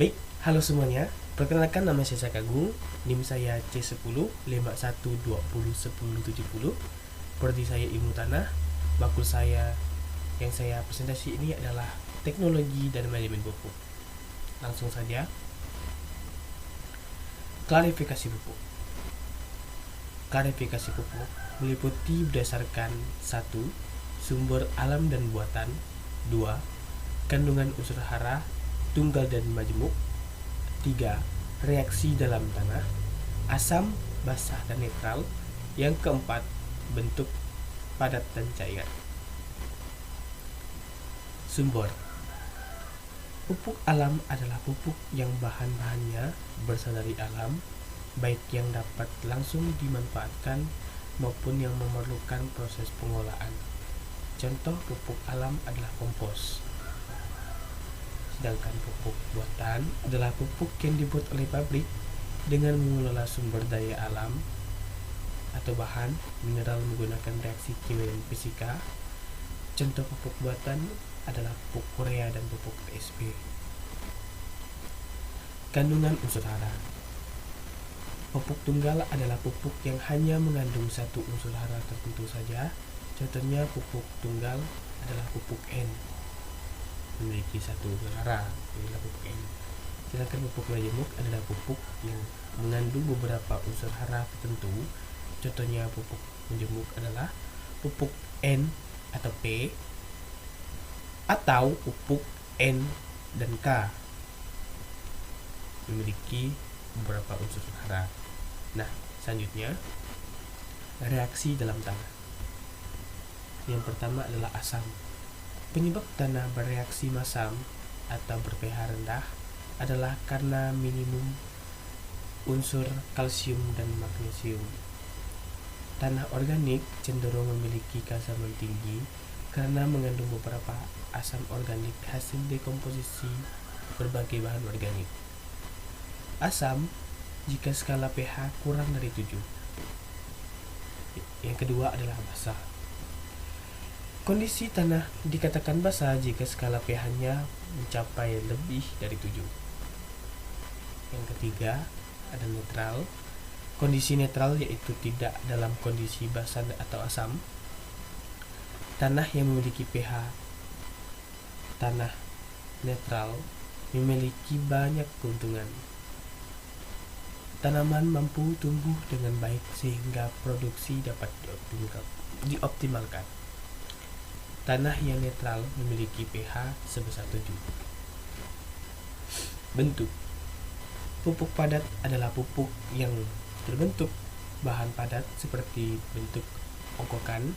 Baik, halo semuanya. Perkenalkan, nama saya Sakagung. NIM saya C10 51201070. Prodi saya Ilmu Tanah. Makul saya yang saya presentasi ini adalah Teknologi dan Manajemen Pupuk. Langsung saja. Klarifikasi pupuk. Klarifikasi pupuk meliputi berdasarkan 1. Sumber alam dan buatan. 2. Kandungan unsur hara, tunggal dan majemuk. 3. Reaksi dalam tanah, asam, basah, dan netral. Yang keempat, bentuk, padat, dan cair. Sumber. Pupuk alam adalah pupuk yang bahan-bahannya berasal dari alam, baik yang dapat langsung dimanfaatkan maupun yang memerlukan proses pengolahan. Contoh pupuk alam adalah kompos. Sedangkan pupuk buatan adalah pupuk yang dibuat oleh pabrik dengan mengelola sumber daya alam atau bahan mineral menggunakan reaksi kimia dan fisika. Contoh pupuk buatan adalah pupuk urea dan pupuk TSP. Kandungan unsur hara. Pupuk tunggal adalah pupuk yang hanya mengandung satu unsur hara tertentu saja. Contohnya pupuk tunggal adalah pupuk N, memiliki satu unsur hara, inilah pupuk N. Sedangkan pupuk majemuk adalah pupuk yang mengandung beberapa unsur hara tertentu. Contohnya pupuk majemuk adalah pupuk N atau P, atau pupuk N dan K, memiliki beberapa unsur hara. Nah, selanjutnya reaksi dalam tanah. Yang pertama adalah asam. Penyebab tanah bereaksi masam atau ber-pH rendah adalah karena minimum unsur kalsium dan magnesium. Tanah organik cenderung memiliki keasaman tinggi karena mengandung beberapa asam organik hasil dekomposisi berbagai bahan organik. Asam jika skala pH kurang dari 7. Yang kedua adalah basah. Kondisi tanah dikatakan basah jika skala pH-nya mencapai lebih dari 7. Yang ketiga ada netral. Kondisi netral yaitu tidak dalam kondisi basah atau asam. Tanah yang memiliki pH tanah netral memiliki banyak keuntungan. Tanaman mampu tumbuh dengan baik sehingga produksi dapat dioptimalkan. Tanah yang netral memiliki pH sebesar 7. Bentuk. Pupuk padat adalah pupuk yang terbentuk bahan padat seperti bentuk ongkokan,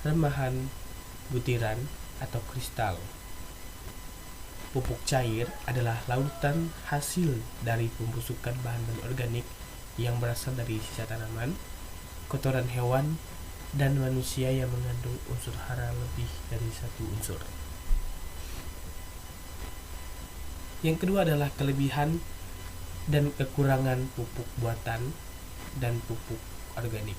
remahan, butiran, atau kristal. Pupuk cair adalah lautan hasil dari pembusukan bahan-bahan organik yang berasal dari sisa tanaman, kotoran hewan, dan manusia yang mengandung unsur hara lebih dari satu unsur. Yang kedua adalah kelebihan dan kekurangan pupuk buatan dan pupuk organik.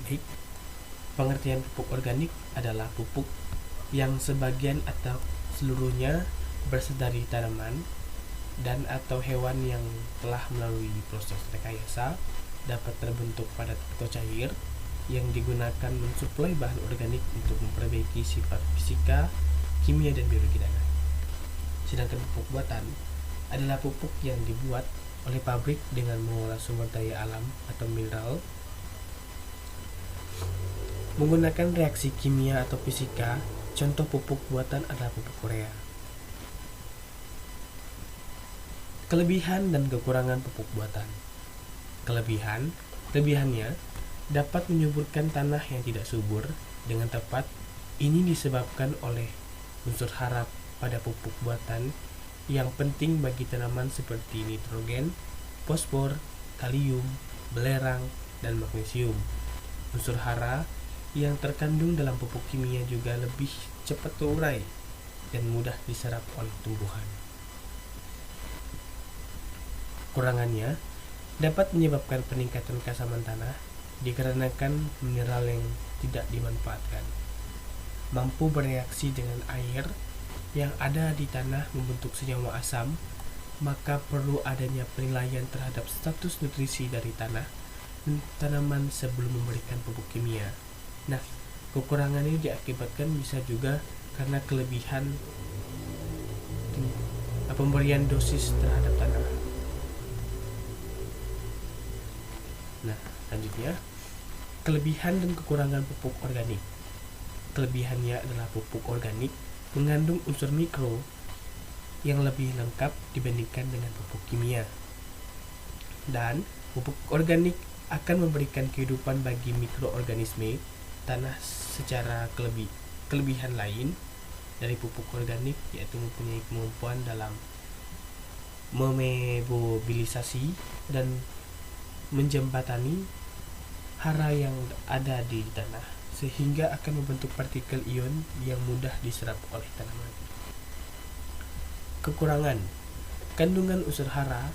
Baik, pengertian pupuk organik adalah pupuk yang sebagian atau seluruhnya berasal dari tanaman dan atau hewan yang telah melalui proses rekayasa, dapat terbentuk padat atau cair, yang digunakan mensuplai bahan organik untuk memperbaiki sifat fisika, kimia, dan biologi tanah. Sedangkan pupuk buatan adalah pupuk yang dibuat oleh pabrik dengan mengolah sumber daya alam atau mineral menggunakan reaksi kimia atau fisika. Contoh pupuk buatan adalah pupuk urea. Kelebihan dan kekurangan pupuk buatan. Kelebihannya dapat menyuburkan tanah yang tidak subur dengan tepat. Ini disebabkan oleh unsur hara pada pupuk buatan yang penting bagi tanaman seperti nitrogen, fosfor, kalium, belerang, dan magnesium. Unsur hara yang terkandung dalam pupuk kimia juga lebih cepat terurai dan mudah diserap oleh tumbuhan. Kurangannya dapat menyebabkan peningkatan keasaman tanah dikarenakan mineral yang tidak dimanfaatkan mampu bereaksi dengan air yang ada di tanah membentuk senyawa asam, maka perlu adanya penilaian terhadap status nutrisi dari tanah dan tanaman sebelum memberikan pupuk kimia. Nah, kekurangan ini diakibatkan bisa juga karena kelebihan pemberian dosis terhadap tanah. Nah, selanjutnya, kelebihan dan kekurangan pupuk organik. Kelebihannya adalah pupuk organik mengandung unsur mikro yang lebih lengkap dibandingkan dengan pupuk kimia. Dan pupuk organik akan memberikan kehidupan bagi mikroorganisme tanah secara kelebihan lain dari pupuk organik, yaitu mempunyai kemampuan dalam memobilisasi dan menjembatani hara yang ada di tanah, sehingga akan membentuk partikel ion yang mudah diserap oleh tanaman. Kekurangan, kandungan unsur hara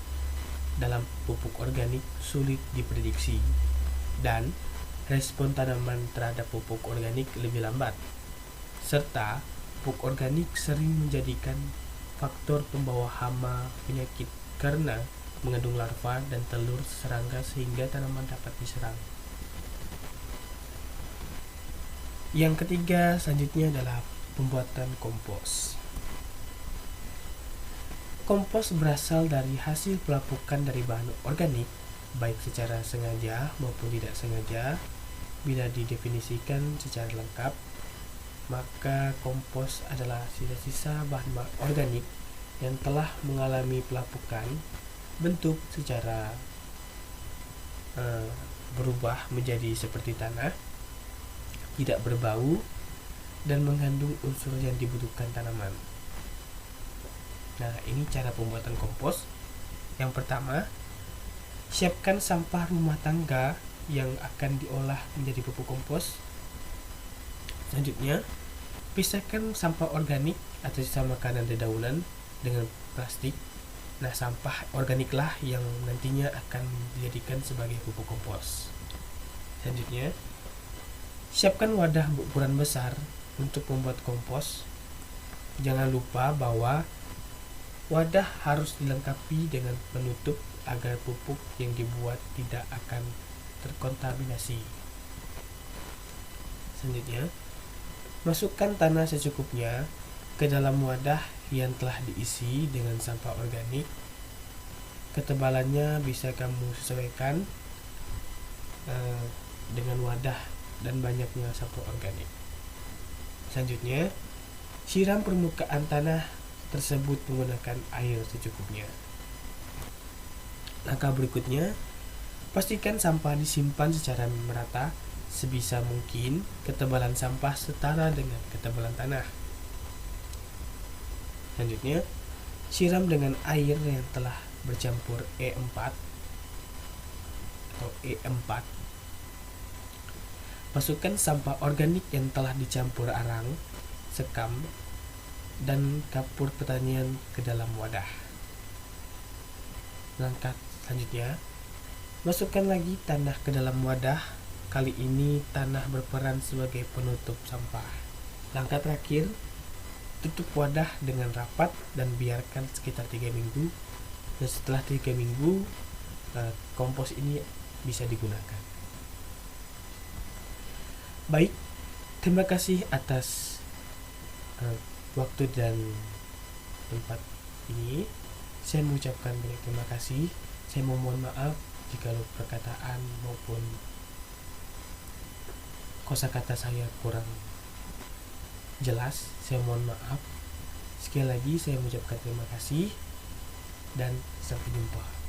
dalam pupuk organik sulit diprediksi, dan respon tanaman terhadap pupuk organik lebih lambat, serta pupuk organik sering menjadikan faktor pembawa hama penyakit karena mengandung larva dan telur serangga sehingga tanaman dapat diserang. Yang ketiga selanjutnya adalah pembuatan kompos. Kompos berasal dari hasil pelapukan dari bahan organik, baik secara sengaja maupun tidak sengaja. Bila didefinisikan secara lengkap, maka kompos adalah sisa-sisa bahan organik yang telah mengalami pelapukan, bentuk secara berubah menjadi seperti tanah, tidak berbau, dan mengandung unsur yang dibutuhkan tanaman. Nah, ini cara pembuatan kompos. Yang pertama, siapkan sampah rumah tangga yang akan diolah menjadi pupuk kompos. Selanjutnya, pisahkan sampah organik atau sisa makanan dedaunan dengan plastik. Nah, sampah organiklah yang nantinya akan dijadikan sebagai pupuk kompos. Selanjutnya, siapkan wadah berukuran besar untuk membuat kompos. Jangan lupa bahwa wadah harus dilengkapi dengan penutup agar pupuk yang dibuat tidak akan terkontaminasi. Selanjutnya, masukkan tanah secukupnya ke dalam wadah yang telah diisi dengan sampah organik. Ketebalannya bisa kamu sesuaikan dengan wadah dan banyaknya sampah organik. Selanjutnya, siram permukaan tanah tersebut menggunakan air secukupnya. Langkah berikutnya, pastikan sampah disimpan secara merata. Sebisa mungkin ketebalan sampah setara dengan ketebalan tanah. Selanjutnya, siram dengan air yang telah bercampur E4 atau E4. Masukkan sampah organik yang telah dicampur arang, sekam, dan kapur pertanian ke dalam wadah. Langkah selanjutnya, masukkan lagi tanah ke dalam wadah. Kali ini tanah berperan sebagai penutup sampah. Langkah terakhir, tutup wadah dengan rapat dan biarkan sekitar 3 minggu. Dan setelah 3 minggu, kompos ini bisa digunakan. Baik, terima kasih atas waktu dan tempat ini. Saya mengucapkan banyak terima kasih. Saya mohon maaf jika perkataan maupun kosakata saya kurang jelas. Saya mohon maaf. Sekali lagi saya mengucapkan terima kasih dan sampai jumpa.